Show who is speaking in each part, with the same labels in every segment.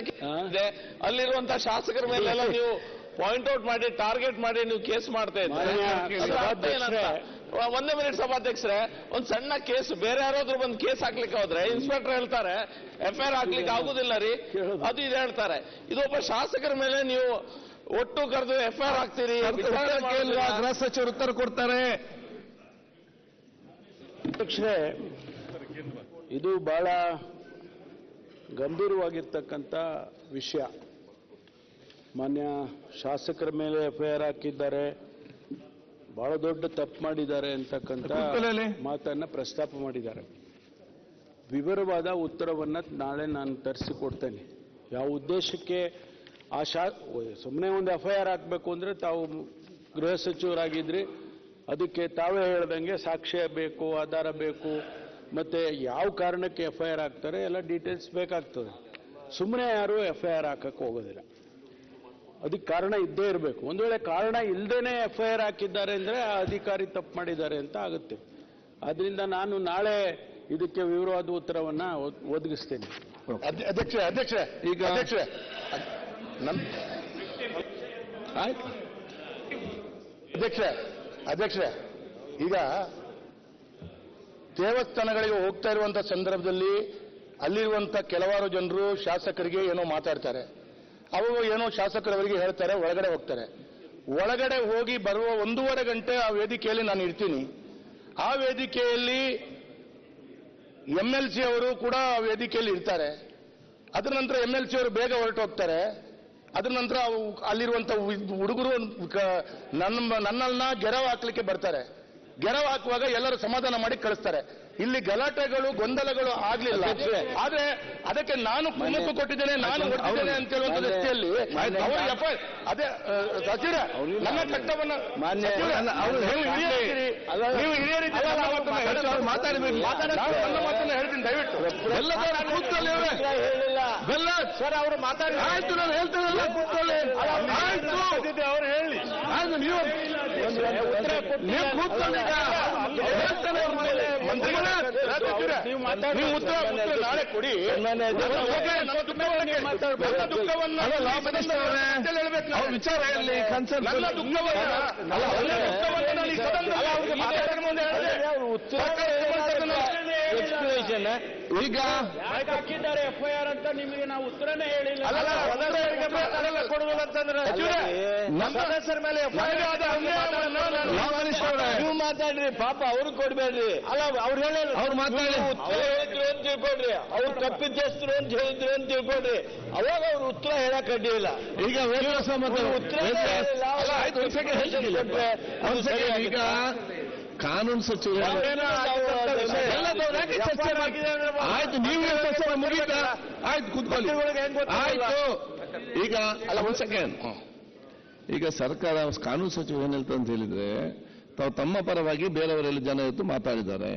Speaker 1: ಇದೆ ಅಲ್ಲಿರುವಂತಹ ಶಾಸಕರ ಮೇಲೆಲ್ಲ ನೀವು ಪಾಯಿಂಟ್ ಔಟ್ ಮಾಡಿ ಟಾರ್ಗೆಟ್ ಮಾಡಿ ನೀವು ಕೇಸ್ ಮಾಡ್ತಾ ಇದ್ದೀರಿ. ಒಂದೇ ಮಿನಿಟ್ ಸಭಾಧ್ಯಕ್ಷರೇ, ಒಂದು ಸಣ್ಣ ಕೇಸ್ ಬೇರೆ ಯಾರಾದ್ರೂ ಬಂದು ಕೇಸ್ ಹಾಕ್ಲಿಕ್ಕೆ ಹೋದ್ರೆ ಇನ್ಸ್ಪೆಕ್ಟರ್ ಹೇಳ್ತಾರೆ FIR ಹಾಕ್ಲಿಕ್ಕೆ ಆಗುದಿಲ್ಲ ರೀ, ಅದು ಇದು ಹೇಳ್ತಾರೆ. ಇದೊಬ್ಬ ಶಾಸಕರ ಮೇಲೆ ನೀವು ಒಟ್ಟು ಕರೆದು FIR ಹಾಕ್ತೀರಿ,
Speaker 2: ಗೃಹ ಸಚಿವರು ಉತ್ತರ ಕೊಡ್ತಾರೆ.
Speaker 3: ಅಧ್ಯಕ್ಷರೇ, ಇದು ಬಹಳ ಗಂಭೀರವಾಗಿರ್ತಕ್ಕಂಥ ವಿಷಯ. ಮಾನ್ಯ ಶಾಸಕರ ಮೇಲೆ FIR ಹಾಕಿದ್ದಾರೆ, ಬಹಳ ದೊಡ್ಡ ತಪ್ಪು ಮಾಡಿದ್ದಾರೆ ಅಂತಕ್ಕಂಥ ಮಾತನ್ನ ಪ್ರಸ್ತಾಪ ಮಾಡಿದ್ದಾರೆ. ವಿವರವಾದ ಉತ್ತರವನ್ನ ನಾಳೆ ನಾನು ತರಿಸಿಕೊಡ್ತೇನೆ. ಯಾವ ಉದ್ದೇಶಕ್ಕೆ ಸುಮ್ಮನೆ ಒಂದು FIR ಹಾಕಬೇಕು ಅಂದ್ರೆ ತಾವು ಗೃಹ ಸಚಿವರಾಗಿದ್ರಿ, ಅದಕ್ಕೆ ತಾವೇ ಹೇಳ್ದಂಗೆ ಸಾಕ್ಷ್ಯ ಬೇಕು, ಆಧಾರ ಬೇಕು, ಮತ್ತೆ ಯಾವ ಕಾರಣಕ್ಕೆ FIR ಹಾಕ್ತಾರೆ ಎಲ್ಲ ಡೀಟೇಲ್ಸ್ ಬೇಕಾಗ್ತದೆ. ಸುಮ್ಮನೆ ಯಾರು FIR ಹಾಕಕ್ಕೆ ಹೋಗೋದಿಲ್ಲ, ಅದಕ್ಕೆ ಕಾರಣ ಇದ್ದೇ ಇರಬೇಕು. ಒಂದು ವೇಳೆ ಕಾರಣ ಇಲ್ಲದೇನೆ FIR ಹಾಕಿದ್ದಾರೆ ಅಂದ್ರೆ ಆ ಅಧಿಕಾರಿ ತಪ್ಪು ಮಾಡಿದ್ದಾರೆ ಅಂತ ಆಗುತ್ತೆ. ಆದ್ರಿಂದ ನಾನು ನಾಳೆ ಇದಕ್ಕೆ ವಿವರವಾದ ಉತ್ತರವನ್ನ ಒದಗಿಸ್ತೇನೆ.
Speaker 2: ಅಧ್ಯಕ್ಷರೇ ಈಗ
Speaker 4: ಅಧ್ಯಕ್ಷರೇ, ಈಗ ದೇವಸ್ಥಾನಗಳಿಗೆ ಹೋಗ್ತಾ ಇರುವಂತಹ ಸಂದರ್ಭದಲ್ಲಿ ಅಲ್ಲಿರುವಂತ ಕೆಲವಾರು ಜನರು ಶಾಸಕರಿಗೆ ಏನೋ ಮಾತಾಡ್ತಾರೆ. ಅವರು ಏನೋ ಶಾಸಕರವರಿಗೆ ಹೇಳ್ತಾರೆ, ಒಳಗಡೆ ಹೋಗ್ತಾರೆ. ಒಳಗಡೆ ಹೋಗಿ ಬರುವ 1.5 ಗಂಟೆ ಆ ವೇದಿಕೆಯಲ್ಲಿ ನಾನು ಇರ್ತೀನಿ. ಆ ವೇದಿಕೆಯಲ್ಲಿ MLC ಅವರು ಕೂಡ ಆ ವೇದಿಕೆಯಲ್ಲಿ ಇರ್ತಾರೆ. ಅದರ ನಂತರ MLC ಅವರು ಬೇಗ ಹೊರಟು ಹೋಗ್ತಾರೆ. ಅದರ ನಂತರ ಅಲ್ಲಿರುವಂತ ಹುಡುಗರು ನನ್ನನ್ನ ಗೆರವು ಹಾಕ್ಲಿಕ್ಕೆ ಬರ್ತಾರೆ. ಗೆರವು ಹಾಕುವಾಗ ಎಲ್ಲರೂ ಸಮಾಧಾನ ಮಾಡಿ ಕಳಿಸ್ತಾರೆ. ಇಲ್ಲಿ ಗಲಾಟೆಗಳು ಗೊಂದಲಗಳು ಆಗ್ಲಿಲ್ಲ. ಆದ್ರೆ ಅದಕ್ಕೆ ನಾನು ಕುಮ್ಮಕ್ಕು ಕೊಟ್ಟಿದ್ದೇನೆ, ನಾನು ಹೊರಟಿದ್ದೇನೆ ಅಂತ ಹೇಳುವಂತ ದೃಷ್ಟಿಯಲ್ಲಿ ಅದೇ ಸಚಿವ ನನ್ನ ಕರ್ತವ್ಯವನ್ನು ನೀವು ಹಿರಿಯರಿಗೆ ನನ್ನ ಮಾತನ್ನು ಹೇಳ್ತೀನಿ ದಯವಿಟ್ಟು.
Speaker 2: ಸರ್ ಅವರು ಮಾತಾಡಿ ಆಯ್ತು, ನಾನು ಹೇಳ್ತೇನಲ್ಲ, ಕೂತ್ಕೊಳ್ಳಿ.
Speaker 4: ಅವ್ರು ಹೇಳಿ
Speaker 2: ನೀವು ಕೂತ್ಕೊಳ್ಳಿ.
Speaker 4: ನೀವು ಉತ್ತರ ನಾಳೆ ಕೊಡಿ.
Speaker 2: ವಿಚಾರ ಹೇಳಿ, ಕನ್ಸರ್ನ್
Speaker 4: ನನ್ನ ದುಃಖವನ್ನು
Speaker 2: ಈಗ
Speaker 5: ಹಾಕಿದ್ದಾರೆ FIR ಅಂತ ನಿಮಗೆ ನಾವು ಉತ್ತರನೇ ಹೇಳಿಲ್ಲ.
Speaker 4: ಕೊಡುವುದಿಲ್ಲ ಅಂತಂದ್ರೆ ನಮ್ಮ ಸದಸ್ಯರ ಮೇಲೆ
Speaker 1: ನೀವು ಮಾತಾಡ್ರಿ, ಪಾಪ ಅವ್ರು ಕೊಡ್ಬೇಡ್ರಿ.
Speaker 4: ಅಲ್ಲ, ಅವ್ರು ಹೇಳಿಲ್ಲ,
Speaker 2: ಅವ್ರು ಮಾತಾಡಿ
Speaker 1: ಹೇಳಿದ್ರು ಅಂತ ತಿಳ್ಕೊಡ್ರಿ, ಅವ್ರು ತಪ್ಪಿದ್ದೆಸ್ತರು ಅಂತ ಹೇಳಿದ್ರು ಅಂತ ತಿಳ್ಕೊಡ್ರಿ. ಅವಾಗ ಅವ್ರು ಉತ್ತರ ಹೇಳಕ್ ಅಡ್ಡಿಲ್ಲ.
Speaker 2: ಈಗ ಈಗ ಕಾನೂನು ಸಚಿವರು ಆಯ್ತು, ನೀವು ಚರ್ಚೆ ಮುಗಿದ ಆಯ್ತು, ಕೂತ್ಕೊಳ್ಳಿ. ಆಯ್ತು, ಈಗ ಅಲ್ಲ, ಒಂದು ಸೆಕೆಂಡ್. ಈಗ ಸರ್ಕಾರ ಕಾನೂನು ಸಚಿವರು ಏನ್ ಹೇಳ್ತಾರೆ ಅಂತ ಹೇಳಿದ್ರೆ, ತಾವು ತಮ್ಮ ಪರವಾಗಿ ಬೇರೆಯವರೆಲ್ಲ ಜನ ಇವತ್ತು ಮಾತಾಡಿದ್ದಾರೆ.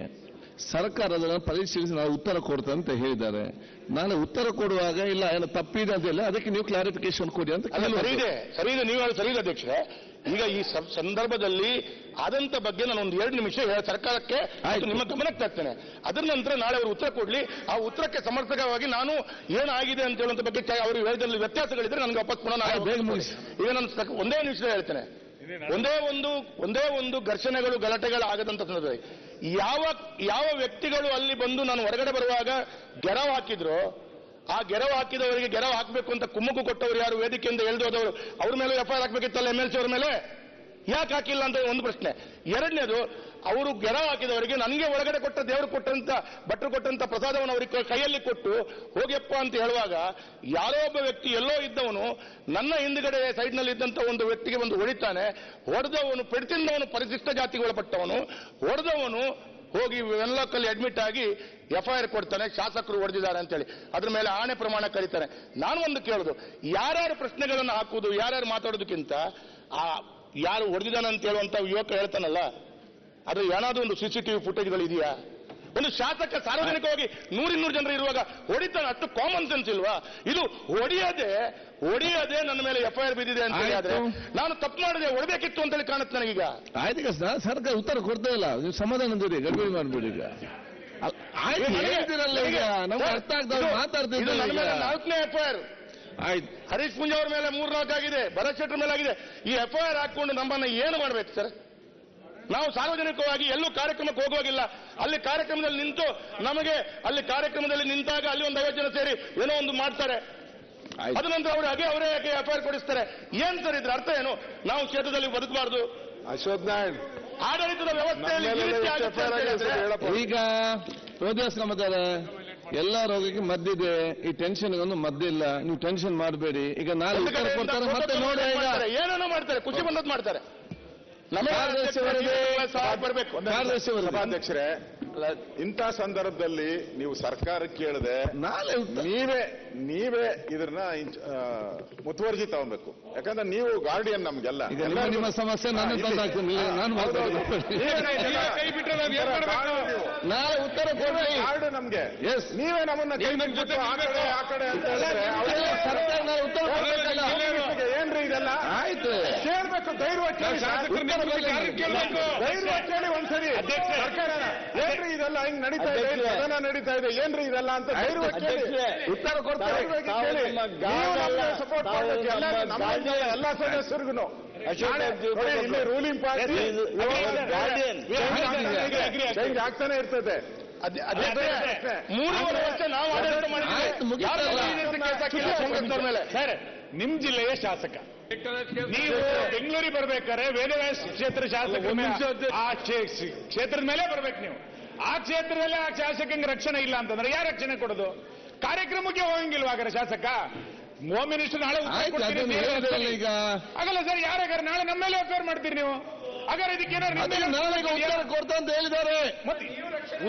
Speaker 2: ಸರ್ಕಾರ ಅದನ್ನು ಪರಿಶೀಲಿಸಿ ನಾವು ಉತ್ತರ ಕೊಡ್ತೇವೆ ಅಂತ ಹೇಳಿದ್ದಾರೆ. ನಾನು ಉತ್ತರ ಕೊಡುವಾಗ ಇಲ್ಲ ಏನೋ ತಪ್ಪಿದೆ ಅಂತ ಇಲ್ಲ, ಅದಕ್ಕೆ ನೀವು ಕ್ಲಾರಿಫಿಕೇಶನ್ ಕೊಡಿ ಅಂತ.
Speaker 4: ಸರಿ ಇದೆ, ನೀವು ಹೇಳಿ ಸರಿ ಇದೆ ಅಧ್ಯಕ್ಷರೇ. ಈಗ ಈ ಸಂದರ್ಭದಲ್ಲಿ ಆದಂತ ಬಗ್ಗೆ ನಾನು ಒಂದು 2 ನಿಮಿಷ ಸರ್ಕಾರಕ್ಕೆ ನಿಮ್ಮ ಗಮನಕ್ಕೆ ತರ್ತೇನೆ. ಅದರ ನಂತರ ನಾಳೆ ಅವರು ಉತ್ತರ ಕೊಡ್ಲಿ. ಆ ಉತ್ತರಕ್ಕೆ ಸಮರ್ಥಕವಾಗಿ ನಾನು ಏನಾಗಿದೆ ಅಂತ ಹೇಳುವಂತ ಬಗ್ಗೆ ಅವರು ಹೇಳಿದಲ್ಲಿ ವ್ಯತ್ಯಾಸಗಳಿದ್ರೆ ನನಗೆ ವಾಪಸ್ ಪುನಃ ಈಗ ನಾನು ಒಂದೇ ನಿಮಿಷ ಹೇಳ್ತೇನೆ. ಒಂದೇ ಒಂದು ಘರ್ಷಣೆಗಳು ಗಲಾಟೆಗಳು ಆಗದಂತ ಸಂದರ್ಭದಲ್ಲಿ ಯಾವ ವ್ಯಕ್ತಿಗಳು ಅಲ್ಲಿ ಬಂದು ನಾನು ಹೊರಗಡೆ ಬರುವಾಗ ಗೆರವು ಹಾಕಿದ್ರು, ಆ ಗೆರವು ಹಾಕಿದವರಿಗೆ ಗೆರವು ಹಾಕಬೇಕು ಅಂತ ಕುಮ್ಮಕ್ಕು ಕೊಟ್ಟವರು ಯಾರು, ವೇದಿಕೆಯಿಂದ ಎಳೆದೋದವರು, ಅವ್ರ ಮೇಲೆ FIR ಹಾಕಬೇಕಿತ್ತಲ್ಲ MLC ಅವರ ಮೇಲೆ, ಯಾಕೆ ಹಾಕಿಲ್ಲ ಅಂತ ಒಂದು ಪ್ರಶ್ನೆ. ಎರಡನೇದು, ಅವರು ಗೆರವು ಹಾಕಿದವರಿಗೆ ನನಗೆ ಒಳಗಡೆ ಕೊಟ್ಟ ದೇವರು ಕೊಟ್ಟಂತ ಭಟ್ರು ಕೊಟ್ಟಂತ ಪ್ರಸಾದವನ್ನು ಅವರಿಗೆ ಕೈಯಲ್ಲಿ ಕೊಟ್ಟು ಹೋಗ್ಯಪ್ಪ ಅಂತ ಹೇಳುವಾಗ ಯಾರೋ ಒಬ್ಬ ವ್ಯಕ್ತಿ ಎಲ್ಲೋ ಇದ್ದವನು ನನ್ನ ಹಿಂದ್ಗಡೆ ಸೈಡ್ನಲ್ಲಿ ಇದ್ದಂತ ಒಂದು ವ್ಯಕ್ತಿಗೆ ಒಂದು ಹೊಡಿತಾನೆ. ಹೊಡೆದವನು ಪೆಡ್ತಿಂದವನು ಪರಿಶಿಷ್ಟ ಜಾತಿಗೆ ಒಳಪಟ್ಟವನು, ಹೊಡೆದವನು ಹೋಗಿ ವೆನ್ಲಾಕಲ್ಲಿ ಅಡ್ಮಿಟ್ ಆಗಿ FIR ಕೊಡ್ತಾನೆ, ಶಾಸಕರು ಹೊಡೆದಿದ್ದಾರೆ ಅಂತೇಳಿ ಅದ್ರ ಮೇಲೆ ಆಣೆ ಪ್ರಮಾಣ ಕರೀತಾರೆ. ನಾನು ಒಂದು ಕೇಳೋದು, ಯಾರ್ಯಾರು ಪ್ರಶ್ನೆಗಳನ್ನು ಹಾಕುವುದು, ಯಾರ್ಯಾರು ಮಾತಾಡೋದಕ್ಕಿಂತ ಆ ಯಾರು ಹೊಡೆದಿದ್ದಾನೆ ಅಂತ ಹೇಳುವಂತ ಯುವಕ ಹೇಳ್ತಾನಲ್ಲ, ಅದು ಏನಾದ್ರೂ ಒಂದು CCTV ಫುಟೇಜ್ಗಳು ಇದೆಯಾ? ಒಂದು ಶಾಸಕ ಸಾರ್ವಜನಿಕವಾಗಿ 100-200 ಜನರು ಇರುವಾಗ ಹೊಡಿತಾನೆ, ಅಷ್ಟು ಕಾಮನ್ ಸೆನ್ಸ್ ಇಲ್ವಾ? ಇದು ಹೊಡಿಯದೆ ನನ್ನ ಮೇಲೆ FIR ಬಿದ್ದಿದೆ ಅಂತ ಹೇಳಿದ್ರೆ ನಾನು ತಪ್ಪು ಮಾಡಿದೆ, ಹೊಡಬೇಕಿತ್ತು ಅಂತೇಳಿ ಕಾಣುತ್ತೆ ನನಗೀಗ.
Speaker 2: ಆಯ್ತು, ಸರ್ಕಾರ ಉತ್ತರ ಕೊಡ್ತಾ ಇಲ್ಲ, ನೀವು ಸಮಾಧಾನದಿರಿ, ಗಡ್ಬಿಡಿ ಮಾಡ್ಬಿಡಿ. ಈಗ ಹೇಳಿದಿರಲ್ಲ, ಈಗ ನಮ್ಗೆ ಅರ್ಥ ಆಗ್ತದೆ, ಮಾತಾಡ್ತಿದ್ದೀವಿ.
Speaker 4: ನನ್ನ ಮೇಲೆ 4ನೇ FIR
Speaker 2: ಆಯ್ತು.
Speaker 4: ಹರೀಶ್ ಪುಂಜ ಅವ್ರ ಮೇಲೆ 3-4 ಆಗಿದೆ, ಭರತ್ ಶೆಟ್ಟರ್ ಮೇಲೆ ಆಗಿದೆ. ಈ FIR ಹಾಕೊಂಡು ನಮ್ಮನ್ನ ಏನು ಮಾಡಬೇಕು ಸರ್? ನಾವು ಸಾರ್ವಜನಿಕವಾಗಿ ಎಲ್ಲೂ ಕಾರ್ಯಕ್ರಮಕ್ಕೆ ಹೋಗುವಾಗಿಲ್ಲ. ಅಲ್ಲಿ ಕಾರ್ಯಕ್ರಮದಲ್ಲಿ ನಿಂತು ನಮಗೆ ಅಲ್ಲಿ ಕಾರ್ಯಕ್ರಮದಲ್ಲಿ ನಿಂತಾಗ ಅಲ್ಲಿ ಒಂದು 50 ಜನ ಸೇರಿ ಏನೋ ಒಂದು ಮಾಡ್ತಾರೆ. ಅದ ನಂತರ ಅವರೇ FIR ಕೊಡಿಸ್ತಾರೆ. ಏನ್ ಸರ್ ಇದ್ರ ಅರ್ಥ ಏನು? ನಾವು ಕ್ಷೇತ್ರದಲ್ಲಿ ಬದುಕಬಾರ್ದು?
Speaker 3: ಅಶ್ವಥ್ ನಾರಾಯಣ್
Speaker 4: ಆಡಳಿತದ ವ್ಯವಸ್ಥೆಯಲ್ಲಿ ಈ ರೀತಿ ಆಗುತ್ತೆ ಅಂತ ಹೇಳಿದ್ರೆ
Speaker 2: ಈಗ ಪ್ರೋದೇಶ್ ನಮ್ಮದಾರೆ ಎಲ್ಲ ರೋಗಕ್ಕೆ ಮದ್ದಿದೆ. ಈ ಟೆನ್ಷನ್ಗೊಂದು ಮದ್ದಿಲ್ಲ. ನೀವು ಟೆನ್ಷನ್ ಮಾಡಬೇಡಿ. ಈಗ ನಾಳೆ ಉತ್ತರ ಕೊಡ್ತಾರೆ ಮತ್ತೆ ನೋಡಿ. ಈಗ
Speaker 4: ಏನೇನೋ ಮಾಡ್ತಾರೆ, ಖುಷಿ ಬಂದದ್ದು ಮಾಡ್ತಾರೆ.
Speaker 2: ಬರಬೇಕು.
Speaker 6: ಸಭಾಧ್ಯಕ್ಷರೇ, ಇಂಥ ಸಂದರ್ಭದಲ್ಲಿ ನೀವು ಸರ್ಕಾರಕ್ಕೆ ಕೇಳದೆ
Speaker 2: ನಾಳೆ
Speaker 6: ನೀವೇ ಇದನ್ನ ಮುತುವರ್ಜಿ ತಗೊಬೇಕು. ಯಾಕಂದ್ರೆ ನೀವು ಗಾರ್ಡಿಯನ್ ನಮ್ಗೆಲ್ಲ.
Speaker 2: ಈಗ ನಿಮ್ಮ ಸಮಸ್ಯೆ ನಾನು ತಂದಾಗ್ತೀನಿ. ನಾನು ನಾಳೆ ಉತ್ತರ ಕೊಡ್ರಿ.
Speaker 6: ಗಾರ್ಡ್ ನಮ್ಗೆ
Speaker 2: ಎಸ್
Speaker 6: ನೀವೇ ನಮ್ಮನ್ನ ಕೈ ಬಿಟ್ಟು ಆ ಕಡೆ ಅಂತ ಹೇಳಿದ್ರೆ
Speaker 2: ಸರ್ಕಾರ ನಾಳೆ ಉತ್ತರ ಕೊಡ್ಬೇಕಲ್ಲ.
Speaker 6: ಏನ್ರಿ ಇದೆಲ್ಲ?
Speaker 2: ಆಯ್ತು,
Speaker 6: ಕೇಳ್ಬೇಕು. ಧೈರ್ಯವಾಗಿ ಕೇಳಿ ಒಂದ್ಸರಿ ಸರ್ಕಾರನ. ಏನ್ರಿ ಇದೆಲ್ಲ ಹಿಂಗ್ ನಡೀತಾ ಇದೆ, ಸದನ ನಡೀತಾ ಇದೆ, ಏನ್ರಿ ಇದೆಲ್ಲ ಅಂತ ಧೈರ್ಯವಾಗಿ ಕೇಳಿ
Speaker 2: ಉತ್ತರ ಕೊಡ್ತಾರೆ.
Speaker 6: ಸಪೋರ್ಟ್ ಮಾಡ್ಬೇಕು ಎಲ್ಲ ಸದಸ್ಯರಿಗೂ. ಇಲ್ಲಿ ರೂಲಿಂಗ್ ಪಾರ್ಟಿ ಚೇಂಜ್ ಆಗ್ತಾನೆ ಇರ್ತದೆ.
Speaker 4: 3.5 ವರ್ಷ ನಾವು ಆಡಳಿತ ಮಾಡಿದ್ದೀವಿ.
Speaker 5: ಸರ್, ನಿಮ್ ಜಿಲ್ಲೆಯ ಶಾಸಕ ನೀವು ಬೆಂಗಳೂರಿಗೆ ಬರ್ಬೇಕಾದ್ರೆ ವೇದವ್ಯಾಸ ಕ್ಷೇತ್ರ ಶಾಸಕ ಆ ಕ್ಷೇತ್ರದ ಮೇಲೆ ಬರ್ಬೇಕು ನೀವು. ಆ ಕ್ಷೇತ್ರದಲ್ಲಿ ಆ ಶಾಸಕಂಗೆ ರಕ್ಷಣೆ ಇಲ್ಲ ಅಂತಂದ್ರೆ ಯಾರು ರಕ್ಷಣೆ ಕೊಡೋದು? ಕಾರ್ಯಕ್ರಮಕ್ಕೆ ಹೋಗಂಗಿಲ್ವಾಗಾರೆ ಶಾಸಕ? ಹೋಮ್ ಮಿನಿಸ್ಟರ್ ನಾಳೆ
Speaker 2: ಈಗ
Speaker 5: ಆಗಲ್ಲ ಸರ್. ಯಾರಾಗಾರೆ ನಾಳೆ ನಮ್ಮ ಮೇಲೆ ಅಫೇರ್ ಮಾಡ್ತೀರಿ ನೀವು? ಹಾಗಾದ್ರೆ ಇದಕ್ಕೆ
Speaker 2: ಉತ್ತರ ಕೊಡ್ತಾ ಅಂತ ಹೇಳಿದ್ದಾರೆ.
Speaker 5: ಮತ್ತೆ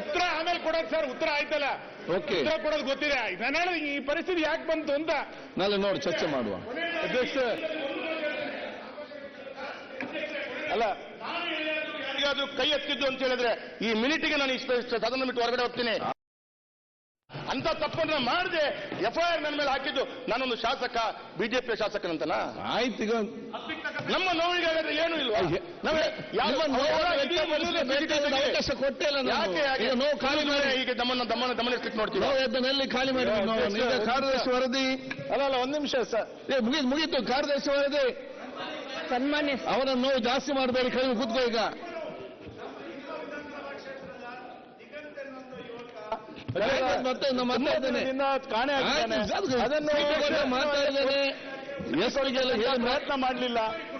Speaker 5: ಉತ್ತರ ಆಮೇಲೆ ಕೊಡೋದು ಸರ್. ಉತ್ತರ ಆಯ್ತಲ್ಲ, ಉತ್ತರ ಕೊಡೋದು ಗೊತ್ತಿದೆ. ನಾಳೆ ಈ ಪರಿಸ್ಥಿತಿ ಯಾಕೆ ಬಂತು ಅಂತ
Speaker 2: ನಾಳೆ ನೋಡಿ ಚರ್ಚೆ ಮಾಡುವ.
Speaker 4: ಅಲ್ಲ, ಯಾರಿಗಾದ್ರೂ ಕೈ ಎತ್ತಿದ್ದು ಅಂತ ಹೇಳಿದ್ರೆ ಈ ಮಿನಿಟಿಗೆ ನಾನು ಇಷ್ಟ ಸದನ ಬಿಟ್ಟು ಹೊರಗಡೆ ಹೋಗ್ತೀನಿ. ಅಂತ ತಪ್ಪನ್ನ ಮಾಡದೆ FIR ನನ್ನ ಮೇಲೆ ಹಾಕಿದ್ದು ನಾನೊಂದು ಶಾಸಕ, ಬಿಜೆಪಿಯ ಶಾಸಕನಂತನಾ?
Speaker 2: ಆಯ್ತು. ಈಗ
Speaker 4: ನಮ್ಮ ನೋವಿಗಾದ್ರೆ ಏನು ಇಲ್ವಾ?
Speaker 2: ಅವಕಾಶ ಕೊಟ್ಟಿಲ್ಲ.
Speaker 4: ಯಾಕೆ
Speaker 2: ನೋವು ಖಾಲಿ ಮಾಡಿ
Speaker 4: ಈಗ ದಮನಿಸ್ಲಿಕ್ಕೆ ನೋಡ್ತೀವಿ.
Speaker 2: ನೋವು ಖಾಲಿ ಮಾಡಿ. ಈಗ ಕಾರ್ಯದರ್ಶಿ ವರದಿ
Speaker 3: ಅಲ್ಲ 1 ನಿಮಿಷ ಸರ್.
Speaker 2: ಮುಗೀತು. ಕಾರ್ಯದರ್ಶಿ ವರದಿ
Speaker 7: ಸನ್ಮಾನ್ಯ
Speaker 2: ಅವರ ನೋವು ಜಾಸ್ತಿ ಮಾಡಬೇಡಿ. ಕಡಿಮೆ ಕೂತ್ಕೋ. ಈಗ ಮತ್ತೆ
Speaker 3: ಕಾಣೆ
Speaker 2: ಮಾತಾಡಿದ್ದೇನೆ. ಪ್ರಯತ್ನ ಮಾಡಲಿಲ್ಲ.